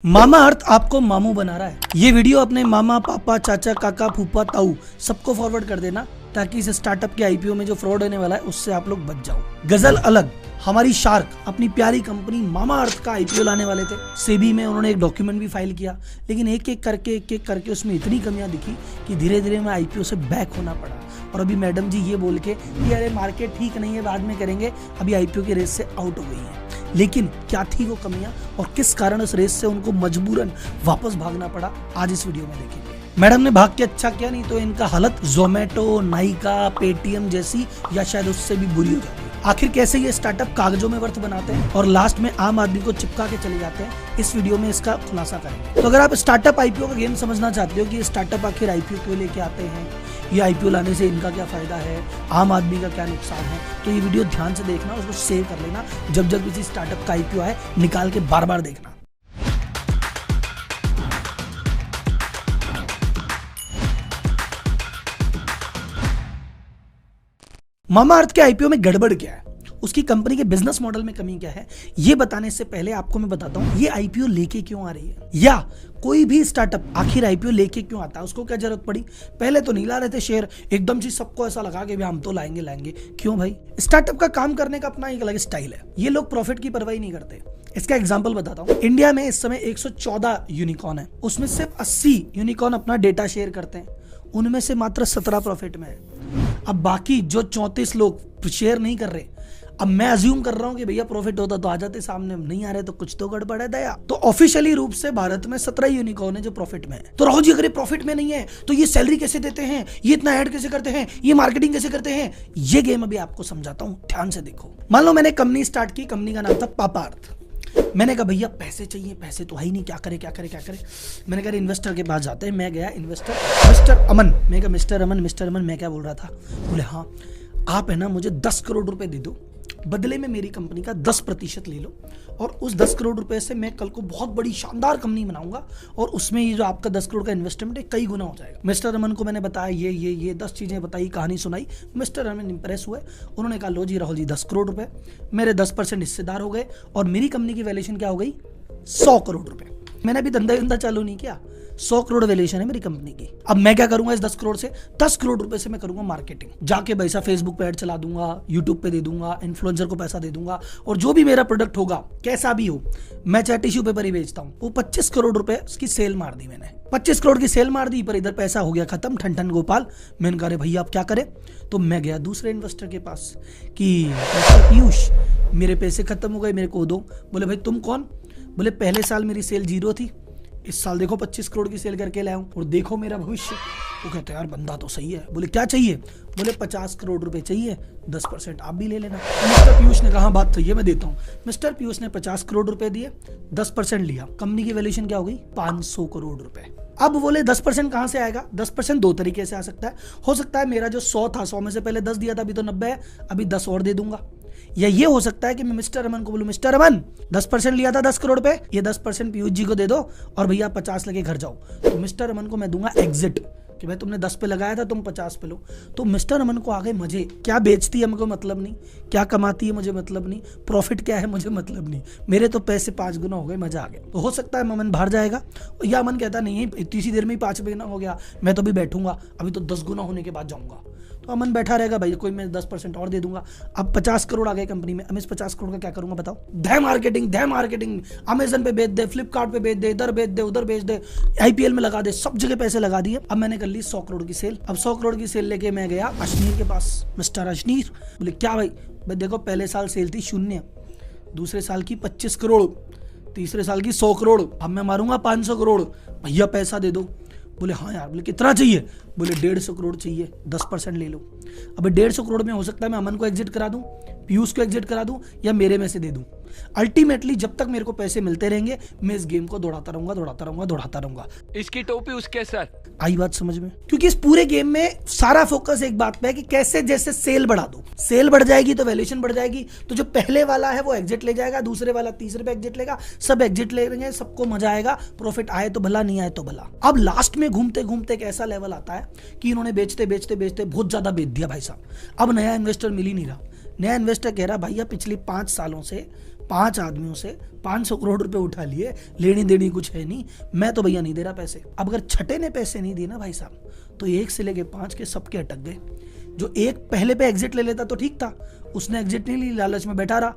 मामा अर्थ आपको मामू बना रहा है। ये वीडियो अपने मामा, पापा, चाचा, काका, फूफा, ताऊ सबको फॉरवर्ड कर देना ताकि इस स्टार्टअप के आईपीओ में जो फ्रॉड होने वाला है उससे आप लोग बच जाओ। गजल अलग, हमारी शार्क अपनी प्यारी कंपनी मामा अर्थ का आईपीओ लाने वाले थे। सेबी में उन्होंने एक डॉक्यूमेंट भी फाइल किया, लेकिन एक एक करके उसमें इतनी कमियां दिखी कि धीरे धीरे मैं आईपीओ से बैक होना पड़ा। और अभी मैडम जी ये बोल के कि अरे मार्केट ठीक नहीं है, बाद में करेंगे, अभी आईपीओ की रेस से आउट हो गई है। लेकिन क्या थी वो कमियां और किस कारण उस रेस से उनको मजबूरन वापस भागना पड़ा, आज इस वीडियो में देखेंगे। मैडम ने भाग के अच्छा किया, नहीं तो इनका हालत जोमेटो, नाइका, पेटीएम जैसी या शायद उससे भी बुरी हो जाती। आखिर कैसे ये स्टार्टअप कागजों में वर्थ बनाते हैं और लास्ट में आम आदमी को चिपका के चले जाते हैं, इस वीडियो में इसका खुलासा करेंगे। तो अगर आप स्टार्टअप आईपीओ का गेम समझना चाहते हो कि ये स्टार्टअप आखिर आईपीओ क्यों लेके आते हैं, ये आईपीओ लाने से इनका क्या फायदा है, आम आदमी का क्या नुकसान है, तो ये वीडियो ध्यान से देखना, उसको सेव कर लेना। जब जब किसी स्टार्टअप का आईपीओ आए निकाल के बार बार देखना। मामा अर्थ के आईपीओ में गड़बड़ क्या है, उसकी कंपनी के बिजनेस मॉडल में कमी क्या है, ये बताने से पहले आपको मैं बताता हूं ये आईपीओ लेके क्यों आ रही है, या कोई भी स्टार्टअप आखिर आईपीओ लेके क्यों आता है, उसको क्या जरूरत पड़ी। पहले तो नहीं ला रहे थे शेयर, एकदम से सबको ऐसा लगा कि हम तो लाएंगे। क्यों भाई? स्टार्टअप का काम करने का अपना एक अलग स्टाइल है। ये लोग प्रॉफिट की परवाह नहीं करते। इसका एग्जाम्पल बताता हूँ। इंडिया में इस समय 114 यूनिकॉर्न है, उसमें सिर्फ 80 यूनिकॉर्न अपना डेटा शेयर करते हैं, उनमें से मात्र 17 प्रॉफिट में है। अब बाकी जो 34 लोग शेयर नहीं कर रहे, अब मैं अज्यूम कर रहा हूं कि भैया प्रॉफिट होता तो आ जाते सामने, नहीं आ रहे तो कुछ तो गड़बड़ है दया। तो ऑफिशियली रूप से भारत में 17 यूनिकॉर्न है जो प्रॉफिट में है। तो राहुल जी अगर ये प्रॉफिट में नहीं है तो ये सैलरी कैसे देते हैं, ये इतना ऐड कैसे करते हैं, ये मार्केटिंग कैसे करते हैं, ये गेम अभी आपको समझाता हूं, ध्यान से देखो। मान लो मैंने कंपनी स्टार्ट की, कंपनी का नाम था पापा अर्थ। मैंने कहा भैया पैसे चाहिए, पैसे तो है ही नहीं, क्या करे। मैंने कहा इन्वेस्टर के पास जाते हैं। मैं गया इन्वेस्टर, मिस्टर अमन। मैं कहा मिस्टर अमन मैं क्या बोल रहा था, बोले हाँ आप है ना मुझे 10 करोड़ रुपए दे दो, बदले में मेरी कंपनी का 10% ले लो, और उस 10 करोड़ रुपए से मैं कल को बहुत बड़ी शानदार कंपनी बनाऊंगा, और उसमें ये जो आपका 10 करोड़ का इन्वेस्टमेंट है कई गुना हो जाएगा। मिस्टर अमन को मैंने बताया ये 10 चीजें बताई, कहानी सुनाई। मिस्टर अमन इंप्रेस हुए, उन्होंने कहा लो जी राहुल जी 10 करोड़ रुपए, मेरे 10% हिस्सेदार हो गए और मेरी कंपनी की वैल्यूएशन क्या हो गई, 100 करोड़ रुपए। मैंने अभी धंधा चालू नहीं किया, 100 करोड़ वैल्यूएशन है मेरी कंपनी की। अब मैं क्या करूंगा, इस 10 करोड़ से 10 करोड़ रुपए से मैं करूंगा मार्केटिंग, जाके पैसा फेसबुक पे ऐड चला दूंगा, यूट्यूब पे दे दूंगा, इन्फ्लुएंसर को पैसा दे दूंगा, और जो भी मेरा प्रोडक्ट होगा कैसा भी हो, मैं चाहे टिश्यू पेपर ही बेचता हूं, वो 25 करोड़ रुपए की सेल मार दी मैंने। 25 करोड़ की सेल मार दी, पर इधर पैसा हो गया खत्म, ठन गोपाल। मैंने कहा भैया आप क्या करें, तो मैं गया दूसरे इन्वेस्टर के पास कि पीयूष मेरे पैसे खत्म हो गए, मेरे को दो। बोले भाई तुम कौन? बोले पहले साल मेरी सेल 0 थी, इस साल देखो 25 करोड़ की सेल करके लाया हूं और देखो मेरा भविष्य। वो कहते यार बंदा तो सही है। बोले क्या चाहिए? बोले 50 करोड़ रुपए चाहिए, 10% आप भी ले लेना। मिस्टर पीयूष ने कहा बात सही है, मैं देता हूं। मिस्टर पीयूष ने 50 करोड़ रुपए दिए, 10% लिया, कंपनी की वैल्यूएशन क्या हो गई, 500 करोड़ रुपए। अब बोले 10% कहां से आएगा? 10% दो तरीके से आ सकता है। हो सकता है मेरा जो 100 था, 100 में से पहले 10 दिया था, अभी तो 90 है, अभी 10 और दे दूंगा। या ये हो सकता है कि मैं मिस्टर अमन को बोलूं मिस्टर अमन 10% लिया था 10 करोड़ पे, ये 10% पीयूष जी को दे दो और भैया 50 लेके घर जाओ। तो मिस्टर अमन को मैं दूंगा एग्जिट कि भाई तुमने 10 पे लगाया था, तुम 50 पे लो। तो मिस्टर अमन को आ गए मजे, क्या बेचती है हमको मतलब नहीं, क्या कमाती है मुझे मतलब नहीं, प्रॉफिट क्या है मुझे मतलब नहीं, मेरे तो पैसे 5 गुना हो गए, मजा आ गया। तो हो सकता है अमन बाहर जाएगा, या अमन कहता नहीं है इतनी सी देर में ही 5 गुना हो गया, मैं तो अभी बैठूंगा, अभी तो 10 गुना होने के बाद जाऊंगा। तो अमन बैठा रहेगा, भाई कोई मैं 10% और दे दूंगा। अब 50 करोड़ आ गए कंपनी में, अब इस 50 करोड़ का क्या करूंगा बताओ? धै मार्केटिंग, अमेजन पे बेच दे, फ्लिपकार्ट पे बेच दे, इधर बेच दे, उधर बेच दे, आईपीएल में लगा दे, सब जगह पैसे लगा दिए। अब मैंने कर ली 100 करोड़ की सेल। अब 100 करोड़ की सेल लेके मैं गया अश्नीर के पास। मिस्टर अश्नीर, बोले क्या भाई देखो पहले साल सेल थी 0, दूसरे साल की 25 करोड़, तीसरे साल की 100 करोड़, अब मैं मारूंगा 500 करोड़, भैया पैसा दे दो। बोले हाँ यार। बोले कितना चाहिए? बोले 150 करोड़ चाहिए, 10% ले लो। अब 150 करोड़ में हो सकता है मैं अमन को एग्जिट करा दूं, पीयूष को एग्जिट करा दूं, या मेरे में से दे दूं। अल्टीमेटली जब तक मेरे को पैसे मिलते रहेंगे मैं इस गेम को दौड़ाता रहूंगा। इसकी टोपी उसके सर। आई बात समझ में? क्योंकि इस पूरे गेम में सारा फोकस एक बात पे है कि कैसे जैसे सेल बढ़ा दो, सेल बढ़ जाएगी तो वैल्यूएशन बढ़ जाएगी, तो जो पहले वाला है वो एग्जिट ले जाएगा, दूसरे वाला तीसरे पे एग्जिट लेगा, सब एग्जिट ले लेंगे, सबको मजा आएगा, प्रॉफिट आए तो भला, नहीं आए तो भला। अब लास्ट में घूमते घूमते एक ऐसा लेवल आता है कि इन्होंने बेचते बहुत ज्यादा बेच दिया भाई साहब। अब नया इन्वेस्टर मिल ही नहीं रहा। नया इन्वेस्टर कह रहा भैया पिछले 5 सालों से 5 आदमियों से 500 करोड़ रुपए उठा लिए, लेनी देनी कुछ है नहीं, मैं तो भैया नहीं दे रहा पैसे। अब अगर छठे ने पैसे नहीं दिए ना भाई साहब, तो 1 से लेके 5 के सबके अटक गए। जो एक पहले पे एग्जिट ले लेता तो ठीक था, उसने एग्जिट नहीं ली, लालच में बैठा रहा।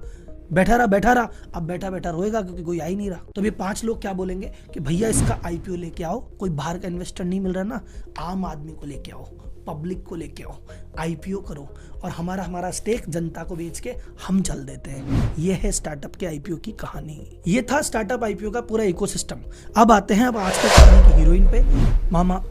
अब बैठा रोएगा क्योंकि कोई आ ही नहीं रहा। तो ये 5 लोग क्या बोलेंगे कि भैया इसका आईपीओ लेके आओ, कोई बाहर का इन्वेस्टर नहीं मिल रहा ना, आम आदमी को लेके आओ, पब्लिक को लेके आओ, आईपीओ करो और हमारा स्टेक जनता को बेच के हम चल देते हैं। ये है स्टार्टअप के आईपीओ की कहानी। ये था स्टार्टअप आईपीओ का पूरा इकोसिस्टम। अब आते हैं आज के कहानी की हीरोइन पे, मामा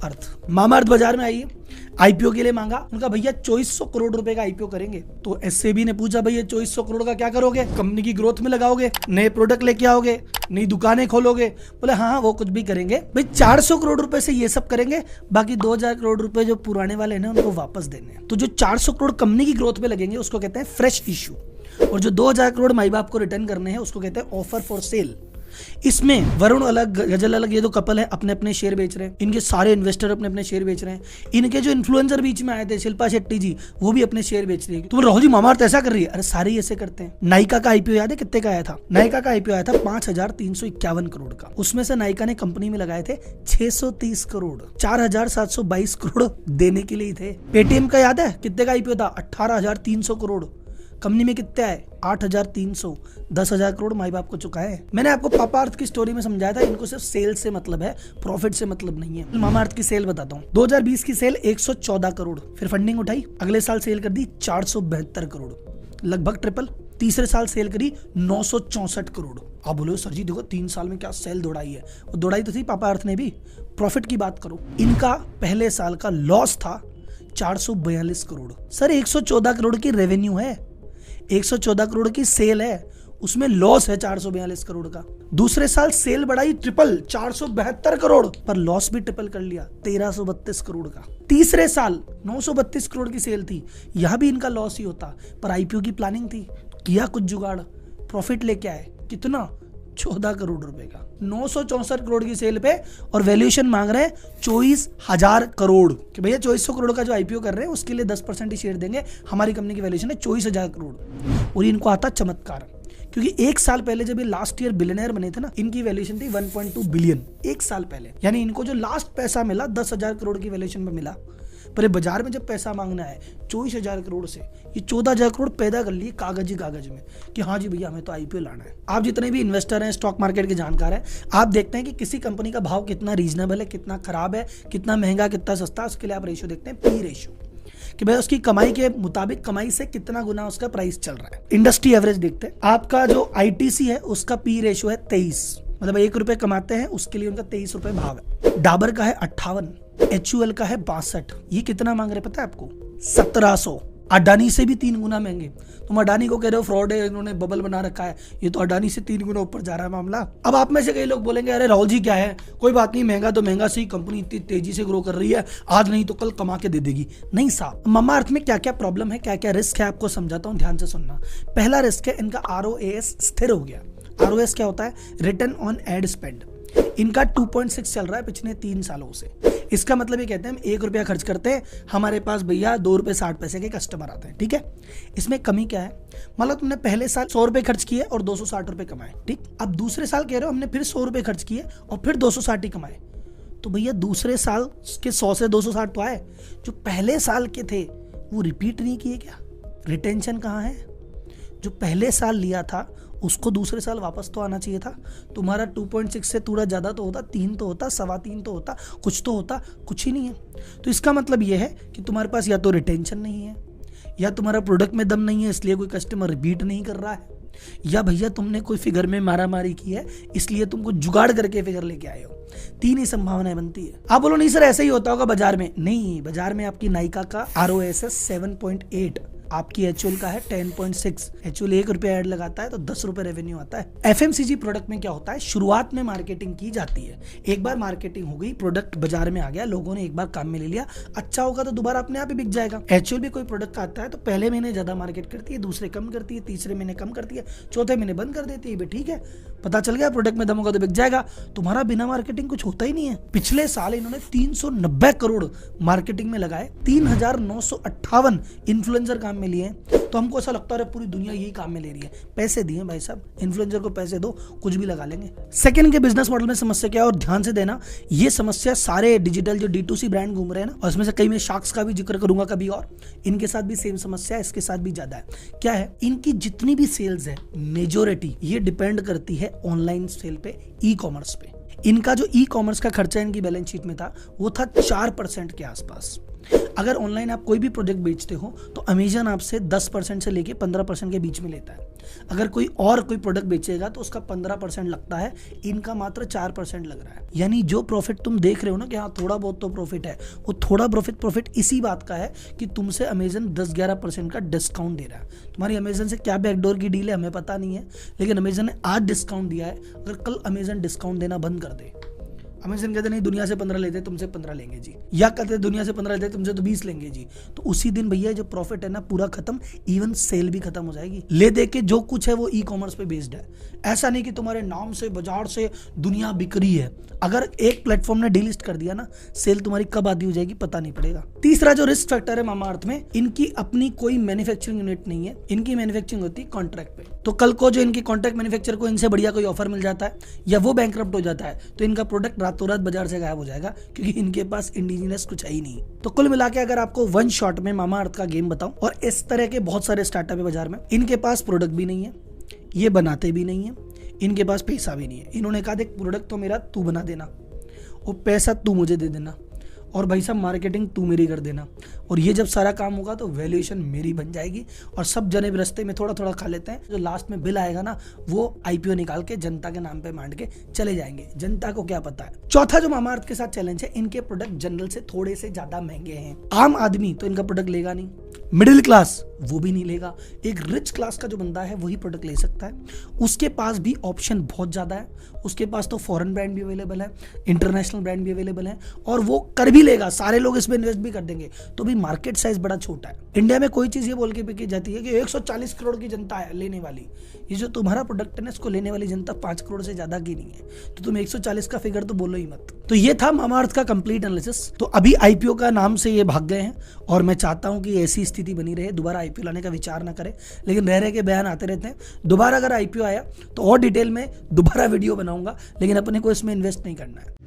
अर्थ बाजार में आई है, आईपीओ के लिए मांगा। उनका भैया 2400 करोड़ रुपए का आईपीओ करेंगे। तो एससेबी ने पूछा भैया 2400 करोड़ का क्या करोगे? कंपनी की ग्रोथ में लगाओगे, नए प्रोडक्ट लेके आओगे, नई दुकानें खोलोगे? बोले हाँ वो कुछ भी करेंगे भाई। 400 करोड़ रुपए से ये सब करेंगे, बाकी 2000 करोड़ रुपए जो पुराने वाले हैं उनको वापस देने हैं। तो जो 400 करोड़ कंपनी की ग्रोथ में लगेंगे उसको कहते हैं फ्रेश इश्यू, और जो 2000 करोड़ माई बाप को रिटर्न करने हैं उसको कहते हैं ऑफर फॉर सेल। इसमें वरुण अलग, गजल अलग, ये दो कपल है, अपने अपने शेयर बेच रहे हैं। इनके सारे इन्वेस्टर अपने अपने शेयर बेच रहे हैं। इनके जो इन्फ्लुएंसर बीच में आए थे, शिल्पा शेट्टी जी, वो भी अपने शेयर बेच रही है। तो राहुल जी मामा अर्थ ऐसा कर रही है? अरे सारे ऐसे करते हैं। नायका का आईपीओ याद है कितने का आया था? नायका का आईपीओ आया था 5351 करोड़ का। उसमें से नायका ने कंपनी में लगाए थे 630 करोड़, 4722 करोड़ देने के लिए थे। पेटीएम का याद है कितने का आईपीओ था? 18300 करोड़। कंपनी में कितने आए? 8300। 10,000 करोड़ माई बाप को चुका है। मैंने आपको पापा अर्थ की स्टोरी में समझाया था, इनको सिर्फ सेल से मतलब है, प्रॉफिट से मतलब नहीं है। मामा अर्थ की सेल बताता हूँ। 2020 की सेल 114 करोड़, फिर फंडिंग उठाई, अगले साल सेल कर दी 472 करोड़, लगभग ट्रिपल। तीसरे साल सेल करी 964 करोड़। आप बोलो सर जी देखो 3 साल में क्या सेल दौड़ाई है। वो दौड़ाई तो थी पापा अर्थ ने भी। प्रॉफिट की बात करो, इनका पहले साल का लॉस था 442 करोड़। सर 114 करोड़ की रेवेन्यू है, 114 करोड़ की सेल है, उसमें लॉस है 442 करोड़ का। दूसरे साल सेल बढ़ाई ट्रिपल, 472 करोड़, पर लॉस भी ट्रिपल कर लिया 1332 करोड़ का। तीसरे साल 932 करोड़ की सेल थी, यहां भी इनका लॉस ही होता, पर आईपीओ की प्लानिंग थी, किया कुछ जुगाड़, प्रॉफिट लेके आए। कितना? 14 करोड़ रुपए का। 964 करोड़ की सेल पे और वैल्यूएशन मांग रहे हैं 24,000 करोड़ कि भैया 2400 करोड़ का जो आईपीओ कर रहे हैं उसके लिए 10% ही शेयर देंगे, हमारी कंपनी की वैल्यूएशन है 24,000 करोड़। और इनको आता चमत्कार, क्योंकि 1 साल पहले जब ये लास्ट ईयर बिलियनर बने थे ना, इनकी वैल्यूएशन थी 1.2 बिलियन 1 साल पहले। यानी इनको जो लास्ट पैसा मिला 10,000 करोड़ की वैल्यूएशन में मिला, पर बाजार में जब पैसा मांगना है 24,000 करोड़ से, ये 14,000 करोड़ पैदा कर लिए कागज में कि हाँ जी भैया हमें तो आईपीओ लाना है। आप जितने भी इन्वेस्टर हैं, स्टॉक मार्केट के जानकार हैं, आप देखते हैं कि किसी कंपनी का भाव कितना रीजनेबल है, कितना खराब है, कितना महंगा, कितना सस्ता, उसके लिए आप रेशियो देखते हैं, पी रेशियो, कि भाई उसकी कमाई के मुताबिक कमाई से कितना गुना उसका प्राइस चल रहा है। इंडस्ट्री एवरेज देखते हैं, आपका जो आईटीसी है उसका पी रेशियो है 23, मतलब 1 रुपए कमाते हैं उसके लिए उनका 23 रुपए भाव है। डाबर का है 58, HUL का है 62। ये कितना मांग रहे पता है आपको? 1700। अडानी से भी 3 गुना महंगे। तुम अडानी को कह रहे हो फ्रॉड है, इन्होंने बबल बना रखा है, ये तो अडानी से 3 गुना ऊपर जा रहा है मामला। अब आप में से कई लोग बोलेंगे अरे राहुल जी क्या है, कोई बात नहीं, महंगा तो महंगा सही, कंपनी इतनी तेजी से ग्रो कर रही है, आज नहीं तो कल कमा के दे देगी। नहीं साहब, मामा अर्थ में क्या क्या प्रॉब्लम है, क्या क्या रिस्क है, आपको समझाता हूँ, ध्यान से सुनना। पहला रिस्क है इनका ROAS स्थिर हो गया। ROAS क्या होता है? Return on ad spend. इनका 2.6 चल रहा है पिछले 3 सालों से। इसका मतलब ये कहते हैं हम 1 रुपया खर्च करते हैं, हमारे पास भैया 2 रुपए 60 पैसे के कस्टमर आते हैं। ठीक है, इसमें कमी क्या है? मतलब तुमने पहले साल 100 रुपए खर्च किए और 260 रुपए कमाए, ठीक। अब दूसरे साल कह रहे हो हमने फिर 100 रुपए खर्च किए और फिर 260 ही कमाए, तो भैया दूसरे साल के 100 से 260 तो आए, जो पहले साल के थे वो रिपीट नहीं किए क्या? रिटेंशन कहाँ है? जो पहले साल लिया था उसको दूसरे साल वापस तो आना चाहिए था। तुम्हारा 2.6 से थोड़ा ज्यादा तो होता, 3 तो होता, 3.25 तो होता, कुछ तो होता, कुछ ही नहीं है। तो इसका मतलब यह है कि तुम्हारे पास या तो रिटेंशन नहीं है, या तुम्हारा प्रोडक्ट में दम नहीं है इसलिए कोई कस्टमर रिपीट नहीं कर रहा है, या भैया तुमने कोई फिगर में मारामारी की है इसलिए तुमको जुगाड़ करके फिगर लेके आए हो। 3 ही संभावनाएं बनती है। आप बोलो नहीं सर ऐसा ही होता होगा बाजार में। नहीं, बाजार में आपकी नायका का ROAS है 7.8, आपकी HUL का है 10.6। HUL 1 रुपया ऐड लगाता है तो 10 रुपए रेवेन्यू आता है। FMCG प्रोडक्ट में क्या होता है? शुरुआत में मार्केटिंग की जाती है, एक बार मार्केटिंग हो गई, प्रोडक्ट बाजार में आ गया, लोगों ने एक बार काम में ले लिया, अच्छा होगा तो दोबारा अपने आप ही बिक जाएगा। HUL भी कोई प्रोडक्ट आता है तो पहले महीने ज्यादा मार्केट करती है, दूसरे कम करती है, तीसरे महीने कम करती है, चौथे महीने बंद कर देती है। ठीक है, पता चल गया प्रोडक्ट में दम होगा तो बिक जाएगा। तुम्हारा बिना मार्केटिंग कुछ होता ही नहीं है। पिछले साल इन्होंने 390 करोड़ मार्केटिंग में लगाए, 3,958 इन्फ्लुएंसर काम में लिए, तो हमको ऐसा लगता है पूरी दुनिया यही काम में ले रही है। पैसे दिए भाई साहब, इन्फ्लुएंसर को पैसे दो, कुछ भी लगा लेंगे। सेकंड के बिजनेस मॉडल में समस्या क्या है, और ध्यान से देना, ये समस्या सारे डिजिटल जो D2C ब्रांड घूम रहे हैं ना, और इसमें से कई मैं शार्क्स का भी जिक्र करूंगा कभी, और इनके साथ भी सेम समस्या है, इसके साथ भी ज्यादा है। क्या है, इनकी जितनी भी सेल्स है मेजोरिटी ये डिपेंड करती है ऑनलाइन सेल पे, ई कॉमर्स पे। इनका जो ई कॉमर्स का खर्चा इनकी बैलेंस शीट में था वो था 4% के आसपास। अगर ऑनलाइन आप कोई भी प्रोडक्ट बेचते हो तो अमेजन आपसे 10% से लेके 15% के बीच में लेता है। अगर कोई प्रोडक्ट बेचेगा तो उसका 15% लगता है, इनका मात्र 4% लग रहा है। यानी जो प्रॉफिट तुम देख रहे हो ना कि हाँ थोड़ा बहुत तो प्रॉफिट है, वो थोड़ा प्रॉफिट इसी बात का है कि तुमसे अमेजन 10-11% का डिस्काउंट दे रहा है। तुम्हारी अमेजन से क्या बैकडोर की डील है हमें पता नहीं है, लेकिन अमेजन ने आज डिस्काउंट दिया है। अगर कल अमेजन डिस्काउंट देना बंद कर दे, अमेजन कहते नहीं दुनिया से 15 लेते तुमसे 15 लेंगे जी, या कहते दुनिया से 15 लेते तुमसे तो 20 लेंगे जी, तो उसी दिन भैया जो प्रॉफिट है ना पूरा खत्म, इवन सेल भी खत्म हो जाएगी। ले दे के जो कुछ है वो ई कॉमर्स पे बेस्ड है। ऐसा नहीं कि तुम्हारे नाम से बाजार से दुनिया बिक रही है। अगर एक प्लेटफॉर्म ने डीलिस्ट कर दिया ना, सेल तुम्हारी कब आधी हो जाएगी पता नहीं पड़ेगा। तीसरा जो रिस्क फैक्टर है मामाअर्थ में, इनकी अपनी कोई मैन्युफैक्चरिंग यूनिट नहीं है, इनकी मैन्युफैक्चरिंग होती है कॉन्ट्रैक्ट पे। तो कल को जो इनकी कॉन्ट्रैक्ट मैन्युफैक्चर को इनसे बढ़िया कोई ऑफर मिल जाता है या वो बैंकरप्ट हो जाता है तो इनका प्रोडक्ट रातों रात बाजार से गायब हो जाएगा, क्योंकि इनके पास इंडिजिनस कुछ है ही नहीं। तो कुल मिला के अगर आपको वन शॉट में मामाअर्थ का गेम बताऊं, और इस तरह के बहुत सारे स्टार्टअप है बाजार में, इनके पास प्रोडक्ट भी नहीं है, ये बनाते भी नहीं है, इनके पास पैसा भी नहीं है। इन्होंने कहा देख प्रोडक्ट तो मेरा तू बना देना, और पैसा तू मुझे दे देना, और भाई साहब मार्केटिंग तू मेरी कर देना, और ये जब सारा काम होगा तो वैल्यूएशन मेरी बन जाएगी, और सब जने भी रास्ते में थोड़ा थोड़ा खा लेते हैं। जो लास्ट में बिल आएगा ना वो आईपीओ निकाल के जनता के नाम पे मांड के चले जाएंगे, जनता को क्या पता है। चौथा जो मामाअर्थ के साथ चैलेंज है, इनके प्रोडक्ट जनरल से थोड़े से ज्यादा महंगे हैं। आम आदमी तो इनका प्रोडक्ट लेगा नहीं, मिडिल क्लास वो भी नहीं लेगा, एक रिच क्लास का जो बंदा है वही प्रोडक्ट ले सकता है। उसके पास भी ऑप्शन बहुत ज्यादा है, उसके पास तो फॉरेन ब्रांड भी अवेलेबल है, इंटरनेशनल ब्रांड भी अवेलेबल है, और वो कर भी लेगा, सारे लोग इसमें इन्वेस्ट भी कर देंगे, तो भी मार्केट साइज बड़ा छोटा है। इंडिया में कोई चीज ये बोल के बिकी जाती है कि 140 करोड़ की जनता है लेने वाली, ये जो तुम्हारा प्रोडक्ट है ना इसको लेने वाली जनता 5 करोड़ से ज्यादा की नहीं है, तो तुम 140 का फिगर तो बोलो ही मत। तो ये था मामाअर्थ का कंप्लीट एनालिसिस। तो अभी आईपीओ का नाम से ये भाग गए हैं, और मैं चाहता हूं कि ऐसी स्थिति बनी रहे, दोबारा आईपीओ लाने का विचार ना करें, लेकिन रह के बयान आते रहते हैं। दोबारा अगर आईपीओ आया तो और डिटेल में दोबारा वीडियो बनाऊंगा, लेकिन अपने को इसमें इन्वेस्ट नहीं करना है।